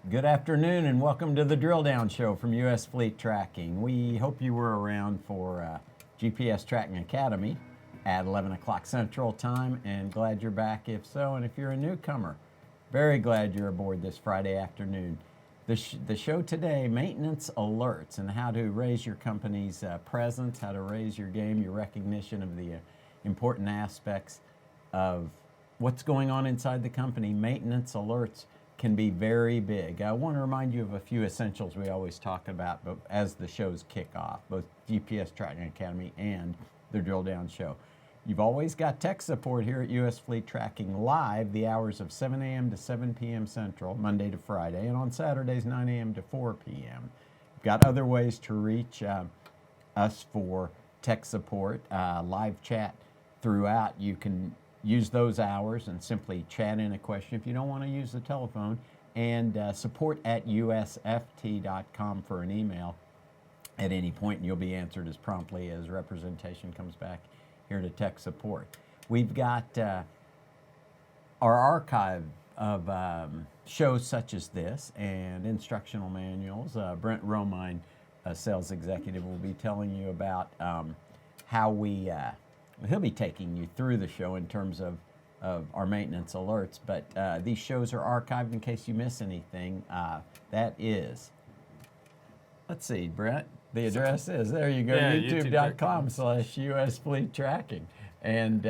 Good afternoon and welcome to the Drill Down Show from U.S. Fleet Tracking. We hope you were around for GPS Tracking Academy at 11 o'clock Central Time and glad you're back if so. And if you're a newcomer, very glad you're aboard this Friday afternoon. The show today, maintenance alerts and how to raise your company's presence, how to raise your game, your recognition of the important aspects of what's going on inside the company. Maintenance alerts can be very big. I want to remind you of a few essentials we always talk about but as the shows kick off, both GPS Tracking Academy and the Drill Down Show. You've always got tech support here at U.S. Fleet Tracking live, the hours of 7 a.m. to 7 p.m. Central, Monday to Friday, and on Saturdays, 9 a.m. to 4 p.m. You've got other ways to reach us for tech support, live chat throughout. You can use those hours and simply chat in a question if you don't want to use the telephone, and support at usft.com for an email at any point, and you'll be answered as promptly as representation comes back here to tech support. We've got our archive of shows such as this and instructional manuals. Brent Romine, a sales executive, will be telling you about how he'll be taking you through the show in terms of our maintenance alerts, but these shows are archived in case you miss anything. That is, let's see, Brent, the address is, there you go, youtube.com/US Fleet Tracking. And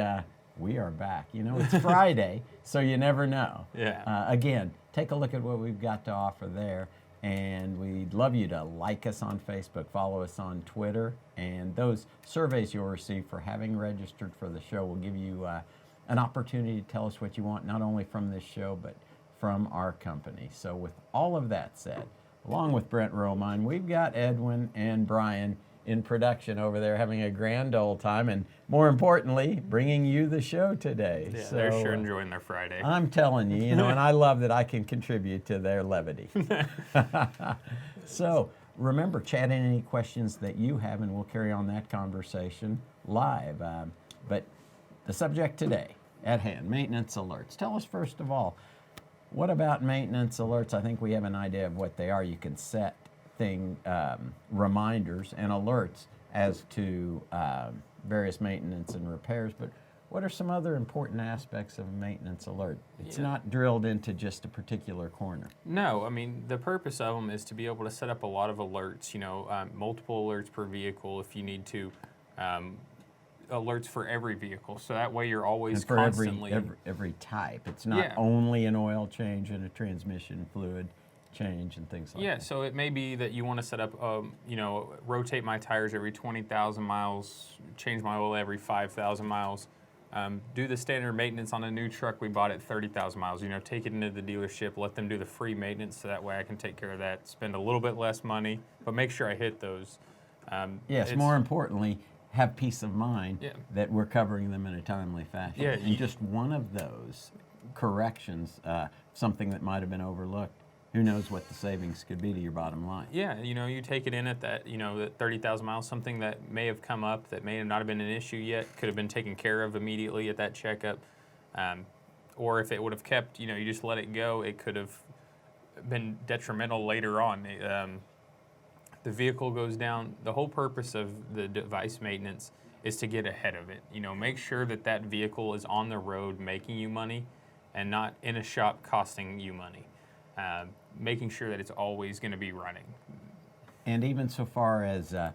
we are back. You know, it's Friday, so you never know. Yeah. Again, take a look at what we've got to offer there. And we'd love you to like us on Facebook, follow us on Twitter, and those surveys you'll receive for having registered for the show will give you an opportunity to tell us what you want, not only from this show, but from our company. So with all of that said, along with Brent Romine, we've got Edwin and Brian in production over there having a grand old time, and more importantly, bringing you the show today. Yeah, so, they're sure enjoying their Friday. I'm telling you, and I love that I can contribute to their levity. So remember, chat in any questions that you have, and we'll carry on that conversation live. But the subject today at hand, maintenance alerts. Tell us first of all, what about maintenance alerts? I think we have an idea of what they are. You can set reminders and alerts as to various maintenance and repairs, but what are some other important aspects of a maintenance alert? It's not drilled into just a particular corner. No, I mean, the purpose of them is to be able to set up a lot of alerts, multiple alerts per vehicle if you need to, alerts for every vehicle. So that way you're always and for constantly... every type. It's not only an oil change and a transmission fluid change and things like that. Yeah, so it may be that you want to set up, rotate my tires every 20,000 miles, change my oil every 5,000 miles, do the standard maintenance on a new truck we bought at 30,000 miles. Take it into the dealership, let them do the free maintenance so that way I can take care of that, spend a little bit less money, but make sure I hit those. Yes, more importantly, have peace of mind that we're covering them in a timely fashion. Yeah, and just one of those corrections, something that might have been overlooked, who knows what the savings could be to your bottom line. Yeah, you take it in at that, that 30,000 miles, something that may have come up that may have not been an issue yet, could have been taken care of immediately at that checkup. Or if it would have kept, you just let it go, it could have been detrimental later on. The vehicle goes down. The whole purpose of the device maintenance is to get ahead of it. Make sure that that vehicle is on the road making you money and not in a shop costing you money. Making sure that it's always going to be running. And even so far as a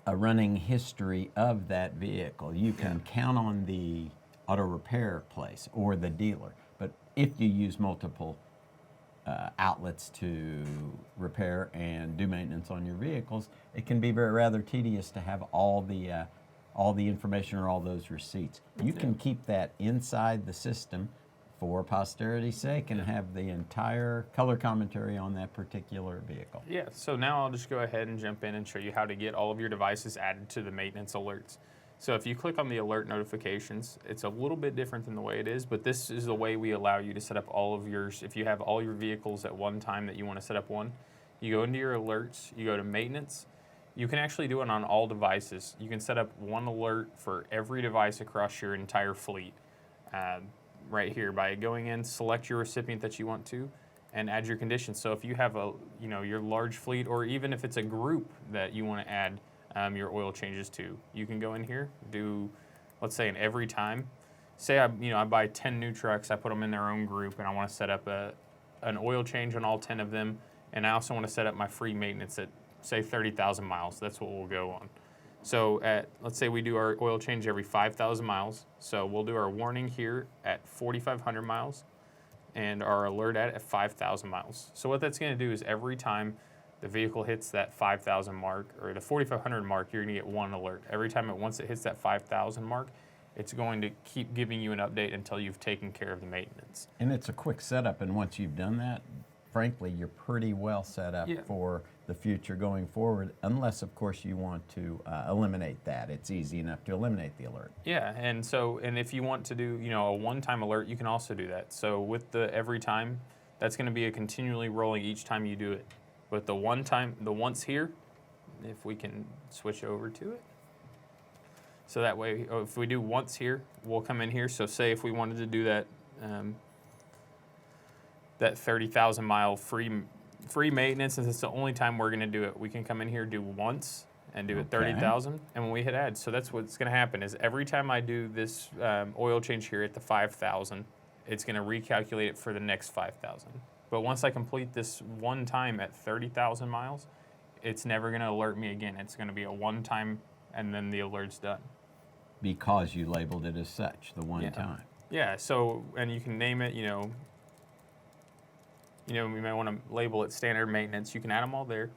running history of that vehicle, you can count on the auto repair place or the dealer. But if you use multiple outlets to repair and do maintenance on your vehicles, it can be rather tedious to have all the information or all those receipts. You can keep that inside the system for posterity's sake and have the entire color commentary on that particular vehicle. Yeah, so now I'll just go ahead and jump in and show you how to get all of your devices added to the maintenance alerts. So if you click on the alert notifications, it's a little bit different than the way it is, but this is the way we allow you to set up all of yours. If you have all your vehicles at one time that you want to set up one, you go into your alerts, you go to maintenance. You can actually do it on all devices. You can set up one alert for every device across your entire fleet. Right here by going in, select your recipient that you want to, and add your conditions. So if you have your large fleet, or even if it's a group that you want to add your oil changes to, you can go in here, do, let's say, an every time. Say I buy 10 new trucks, I put them in their own group, and I want to set up an oil change on all 10 of them, and I also want to set up my free maintenance at, say, 30,000 miles. That's what we'll go on. So let's say we do our oil change every 5,000 miles. So we'll do our warning here at 4,500 miles and our alert at 5,000 miles. So what that's going to do is every time the vehicle hits that 5,000 mark or the 4,500 mark, you're going to get one alert. Every time once it hits that 5,000 mark, it's going to keep giving you an update until you've taken care of the maintenance. And it's a quick setup, and once you've done that, frankly, you're pretty well set up for the future going forward, unless, of course, you want to eliminate that. It's easy enough to eliminate the alert. Yeah, and if you want to do, a one-time alert, you can also do that. So with the every time, that's going to be a continually rolling each time you do it. But the once here, if we can switch over to it. So that way, if we do once here, we'll come in here. So say if we wanted to do that, that 30,000 mile free maintenance, and it's the only time we're going to do it. We can come in here, do once, and do it 30,000, and when we hit add, so that's what's going to happen is every time I do this oil change here at the 5,000, it's going to recalculate it for the next 5,000. But once I complete this one time at 30,000 miles, it's never going to alert me again. It's going to be a one time, and then the alert's done. Because you labeled it as such, the one time. Yeah, so, and you can name it, you may want to label it standard maintenance. You can add them all there.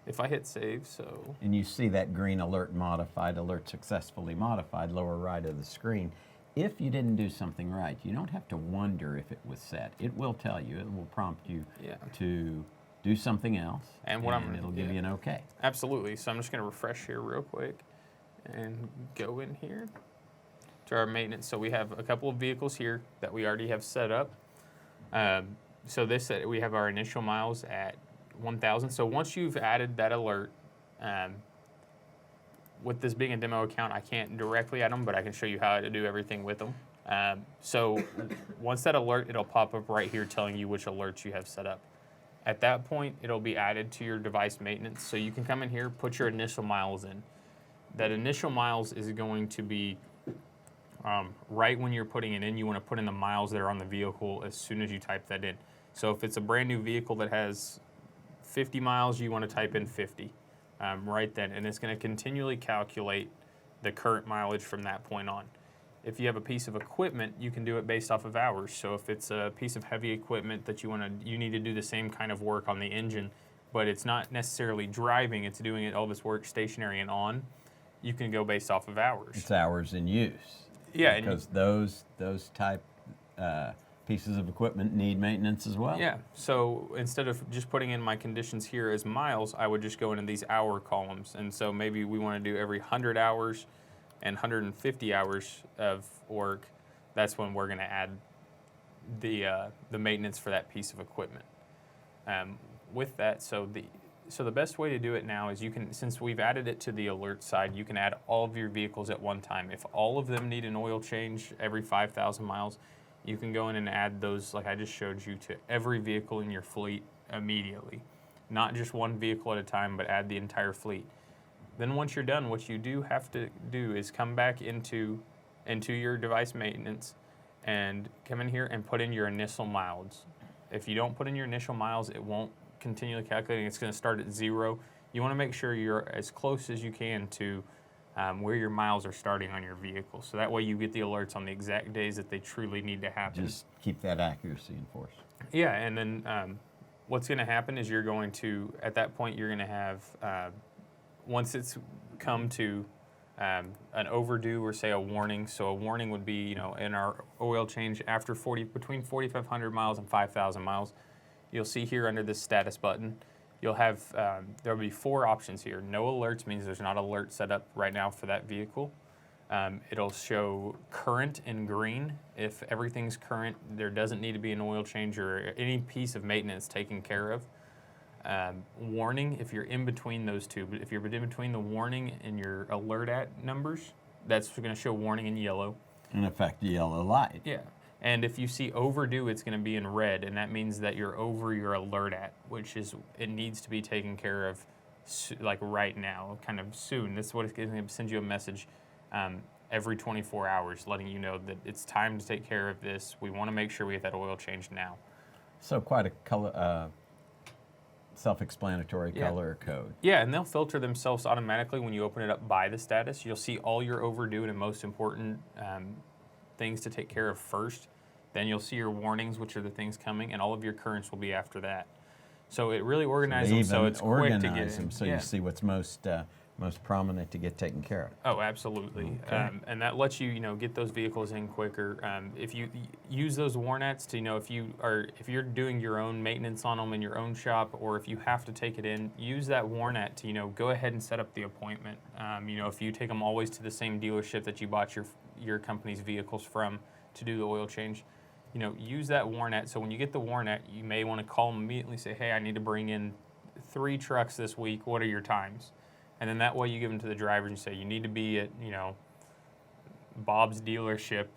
If I hit save, so. And you see that green alert modified, alert successfully modified, lower right of the screen. If you didn't do something right, you don't have to wonder if it was set. It will tell you. It will prompt you to do something else, and it'll give you an okay. Absolutely. So I'm just going to refresh here real quick and go in here to our maintenance. So we have a couple of vehicles here that we already have set up. So we have our initial miles at 1,000. So once you've added that alert, with this being a demo account, I can't directly add them, but I can show you how to do everything with them. So once that alert, it'll pop up right here telling you which alerts you have set up. At that point, it'll be added to your device maintenance. So you can come in here, put your initial miles in. That initial miles is going to be right when you're putting it in. You want to put in the miles that are on the vehicle as soon as you type that in. So if it's a brand new vehicle that has 50 miles, you want to type in 50 right then. And it's going to continually calculate the current mileage from that point on. If you have a piece of equipment, you can do it based off of hours. So if it's a piece of heavy equipment that you need to do the same kind of work on the engine, but it's not necessarily driving, it's doing all this work stationary and on, you can go based off of hours. It's hours in use. Yeah. Because those type pieces of equipment need maintenance as well. Yeah. So instead of just putting in my conditions here as miles, I would just go into these hour columns. And so maybe we want to do every 100 hours and 150 hours of work. That's when we're going to add the maintenance for that piece of equipment. With that, so the best way to do it now is since we've added it to the alert side, you can add all of your vehicles at one time. If all of them need an oil change every 5,000 miles, you can go in and add those, like I just showed you, to every vehicle in your fleet immediately. Not just one vehicle at a time, but add the entire fleet. Then once you're done, what you do have to do is come back into your device maintenance and come in here and put in your initial miles. If you don't put in your initial miles, it won't continually calculating. It's going to start at 0. You want to make sure you're as close as you can to where your miles are starting on your vehicle. So that way you get the alerts on the exact days that they truly need to happen. Just keep that accuracy enforced. Yeah, and then what's going to happen is you're going to, at that point, you're going to have, once it's come to an overdue or say a warning. So a warning would be, in our oil change after between 4,500 miles and 5,000 miles, you'll see here under this status button, you'll have, there'll be 4 options here. No alerts means there's not an alert set up right now for that vehicle. It'll show current in green. If everything's current, there doesn't need to be an oil change or any piece of maintenance taken care of. Warning, if you're in between those two, but if you're in between the warning and your alert at numbers, that's going to show warning in yellow. In effect, the yellow light. Yeah. And if you see overdue, it's going to be in red, and that means that you're over your alert at, which is it needs to be taken care of like right now, kind of soon. This is what it's going to send you a message every 24 hours letting you know that it's time to take care of this. We want to make sure we get that oil changed now. So quite a color, self-explanatory Yeah. color code. Yeah, and they'll filter themselves automatically when you open it up by the status. You'll see all your overdue and most important things to take care of first. Then you'll see your warnings, which are the things coming, and all of your currents will be after that. So it really organizes They them so even it's quick to get organize in. them so Yeah. you see what's most prominent to get taken care of. Oh, absolutely. Okay. And that lets you, get those vehicles in quicker. If you use those warnets to, if you're doing your own maintenance on them in your own shop, or if you have to take it in, use that warnet to, go ahead and set up the appointment. If you take them always to the same dealership that you bought your company's vehicles from to do the oil change, use that warnet. So when you get the warnet, you may want to call them immediately, say, hey, I need to bring in 3 trucks this week. What are your times? And then that way you give them to the driver and say, you need to be at, Bob's dealership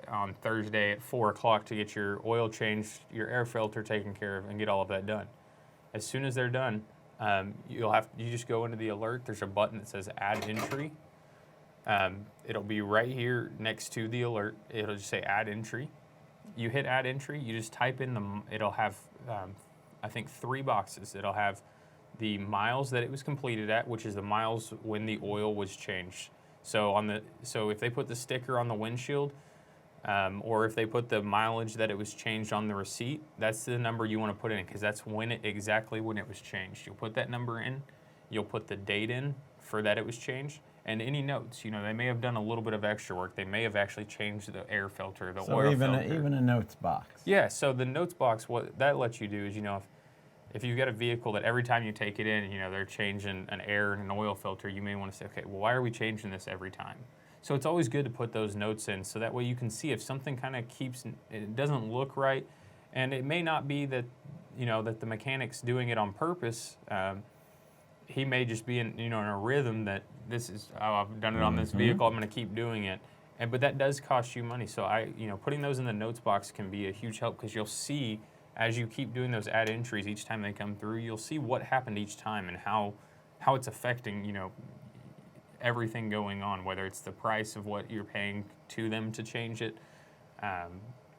on Thursday at 4 o'clock to get your oil changed, your air filter taken care of, and get all of that done. As soon as they're done, you just go into the alert. There's a button that says add entry. It'll be right here next to the alert. It'll just say add entry. You hit add entry, you just type in it'll have, I think 3 boxes. It'll have the miles that it was completed at, which is the miles when the oil was changed. So if they put the sticker on the windshield, or if they put the mileage that it was changed on the receipt, that's the number you want to put in, because that's exactly when it was changed. You'll put that number in, you'll put the date in for that it was changed, and any notes. They may have done a little bit of extra work. They may have actually changed the air filter, the oil filter. Even a notes box. Yeah, so the notes box, what that lets you do is, if you've got a vehicle that every time you take it in, they're changing an air and an oil filter, you may want to say, okay, well, why are we changing this every time? So it's always good to put those notes in, so that way you can see if something kind of it doesn't look right, and it may not be that, that the mechanic's doing it on purpose. He may just be in a rhythm that this is, oh, I've done it on this vehicle, I'm going to keep doing it. But that does cost you money. So putting those in the notes box can be a huge help, because you'll see, as you keep doing those add entries each time they come through, you'll see what happened each time and how it's affecting, everything going on, whether it's the price of what you're paying to them to change it,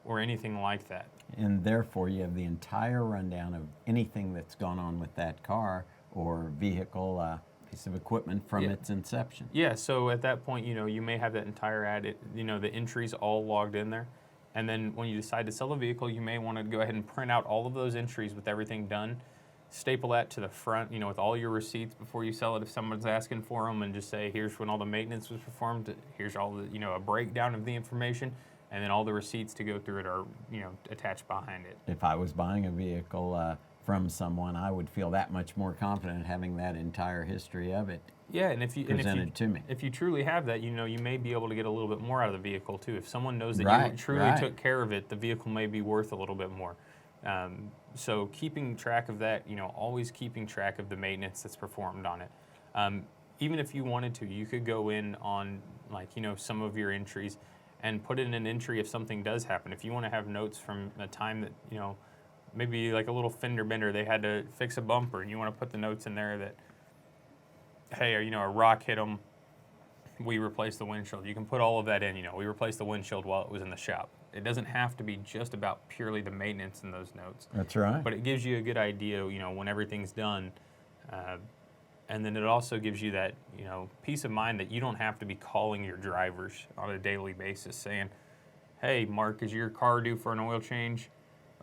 or anything like that. And therefore, you have the entire rundown of anything that's gone on with that car or vehicle, piece of equipment from its inception. Yeah, so at that point, you may have that entire ad, the entries all logged in there. And then when you decide to sell a vehicle, you may want to go ahead and print out all of those entries with everything done, staple that to the front, with all your receipts before you sell it if someone's asking for them, and just say, here's when all the maintenance was performed, here's all the, a breakdown of the information, and then all the receipts to go through it are, attached behind it. If I was buying a vehicle from someone, I would feel that much more confident having that entire history of it. Yeah, and if you to me. If you truly have that, you may be able to get a little bit more out of the vehicle too. If someone knows that Right, you truly right. took care of it, the vehicle may be worth a little bit more. So keeping track of that, always keeping track of the maintenance that's performed on it. Even if you wanted to, you could go in on some of your entries and put in an entry if something does happen. If you want to have notes from a time that maybe like a little fender bender, they had to fix a bumper, and you want to put the notes in there that, hey, a rock hit them, we replaced the windshield. You can put all of that in, we replaced the windshield while it was in the shop. It doesn't have to be just about purely the maintenance in those notes. That's right. But it gives you a good idea, when everything's done. And then it also gives you that, peace of mind that you don't have to be calling your drivers on a daily basis saying, hey, Mark, is your car due for an oil change?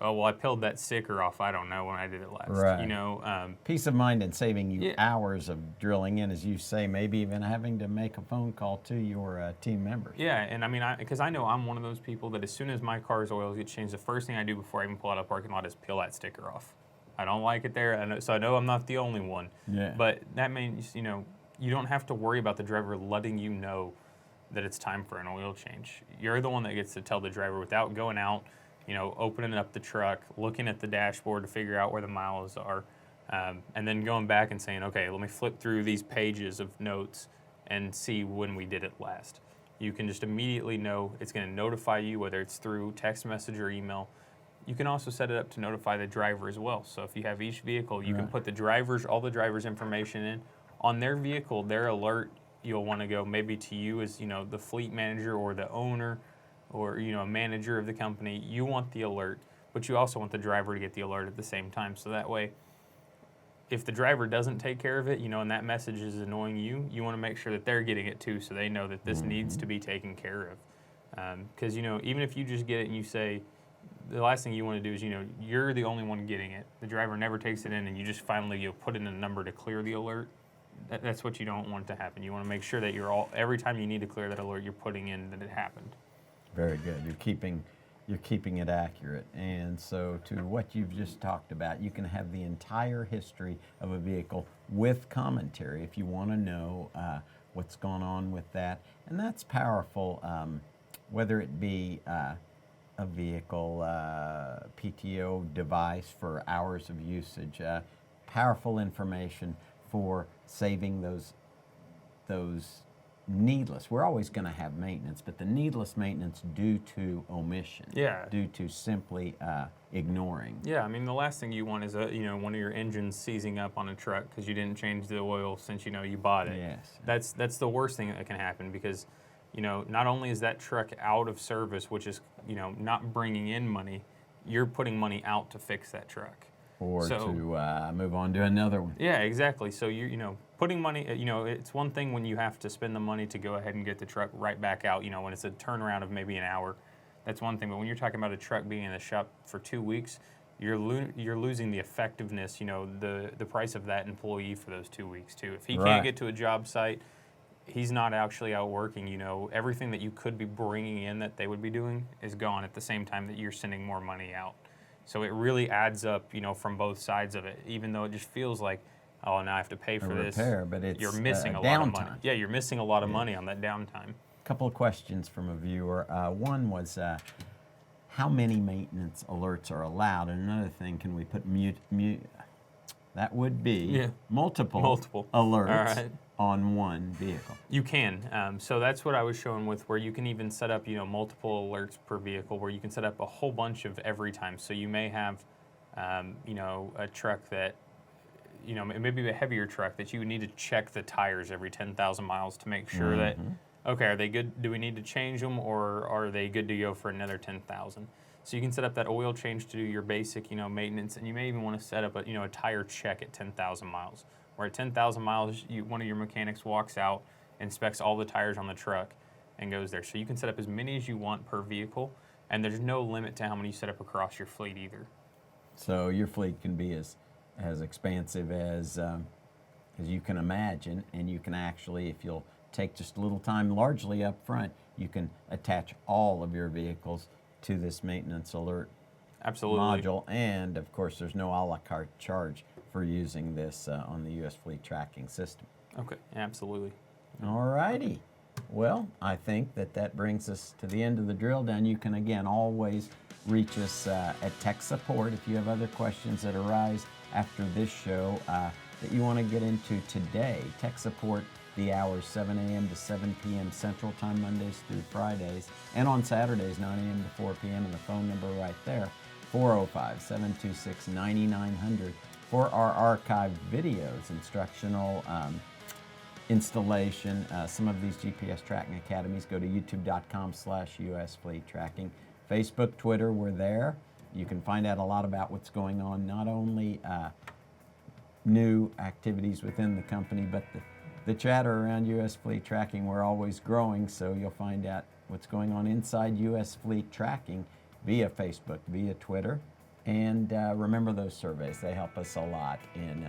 Oh, well, I peeled that sticker off. I don't know when I did it last. Right. Peace of mind and saving you Yeah. hours of drilling in, as you say, maybe even having to make a phone call to your team members. Yeah, and I mean, because I know I'm one of those people that as soon as my car's oils get changed, the first thing I do before I even pull out of the parking lot is peel that sticker off. I don't like it there, so I know I'm not the only one. Yeah. But that means, you don't have to worry about the driver letting you know that it's time for an oil change. You're the one that gets to tell the driver without going out, opening up the truck, looking at the dashboard to figure out where the miles are, and then going back and saying, okay, let me flip through these pages of notes and see when we did it last. you can just immediately know it's going to notify you, whether it's through text message or email. You can also set it up to notify the driver as well. So if you have each vehicle, you can put all the driver's information in. On their vehicle, their alert, you'll want to go maybe to you as, the fleet manager or the owner or, a manager of the company. You want the alert, but you also want the driver to get the alert at the same time. So that way, if the driver doesn't take care of it, and that message is annoying you, you want to make sure that they're getting it too, so they know that this needs to be taken care of. Because, even if you just get it and you say, the last thing you want to do is, you're the only one getting it. The driver never takes it in, and you just finally put in a number to clear the alert. That's what you don't want to happen. You want to make sure that every time you need to clear that alert, you're putting in that it happened. Very good. You're keeping it accurate. And so to what you've just talked about, you can have the entire history of a vehicle with commentary if you want to know what's going on with that. And that's powerful, whether it be a vehicle PTO device for hours of usage, powerful information for saving those needless. We're always going to have maintenance, but the needless maintenance due to omission, due to simply ignoring. Yeah, I mean, the last thing you want is one of your engines seizing up on a truck because you didn't change the oil since you bought it. Yes. That's the worst thing that can happen because not only is that truck out of service, which is not bringing in money, you're putting money out to fix that truck. Or to move on to another one. Yeah, exactly. So you're putting money. It's one thing when you have to spend the money to go ahead and get the truck right back out. When it's a turnaround of maybe an hour, that's one thing. But when you're talking about a truck being in the shop for 2 weeks, you're losing the effectiveness. The price of that employee for those 2 weeks too. If he can't get to a job site, he's not actually out working. Everything that you could be bringing in that they would be doing is gone at the same time that you're sending more money out. So it really adds up, from both sides of it. Even though it just feels like, oh, now I have to pay for this. But it's you're missing a lot of money. Yeah, you're missing a lot of money on that downtime. A couple of questions from a viewer. One was, how many maintenance alerts are allowed? And another thing, can we put mute? That would be multiple alerts on one vehicle. You can. So that's what I was showing with where you can even set up, multiple alerts per vehicle where you can set up a whole bunch of every time. So you may have, a truck that, maybe a heavier truck that you would need to check the tires every 10,000 miles to make sure that, okay, are they good? Do we need to change them or are they good to go for another 10,000? So you can set up that oil change to do your basic, maintenance, and you may even want to set up a tire check at 10,000 miles. Where at 10,000 miles, one of your mechanics walks out, inspects all the tires on the truck, and goes there. So you can set up as many as you want per vehicle, and there's no limit to how many you set up across your fleet either. So your fleet can be as expansive as you can imagine, and you can actually, if you'll take just a little time largely up front, you can attach all of your vehicles to this maintenance alert module. And of course, there's no a la carte charge for using this on the U.S. Fleet Tracking System. Okay, absolutely. All righty. Well, I think that brings us to the end of the drill down. You can, again, always reach us at tech support if you have other questions that arise after this show that you want to get into today. Tech support, the hours 7 a.m. to 7 p.m. Central Time, Mondays through Fridays, and on Saturdays, 9 a.m. to 4 p.m. And the phone number right there, 405-726-9900. For our archived videos, instructional installation, some of these GPS tracking academies, go to youtube.com/US Fleet Tracking. Facebook, Twitter, we're there. You can find out a lot about what's going on, not only new activities within the company, but the chatter around US Fleet Tracking. We're always growing, so you'll find out what's going on inside US Fleet Tracking via Facebook, via Twitter. And remember those surveys. They help us a lot in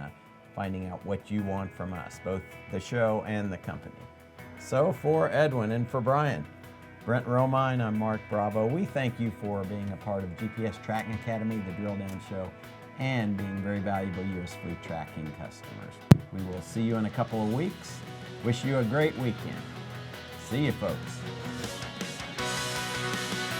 finding out what you want from us, both the show and the company. So for Edwin and for Brian, Brent Romine, I'm Mark Bravo. We thank you for being a part of GPS Tracking Academy, the Drill Down Show, and being very valuable US Fleet Tracking customers. We will see you in a couple of weeks. Wish you a great weekend. See you, folks.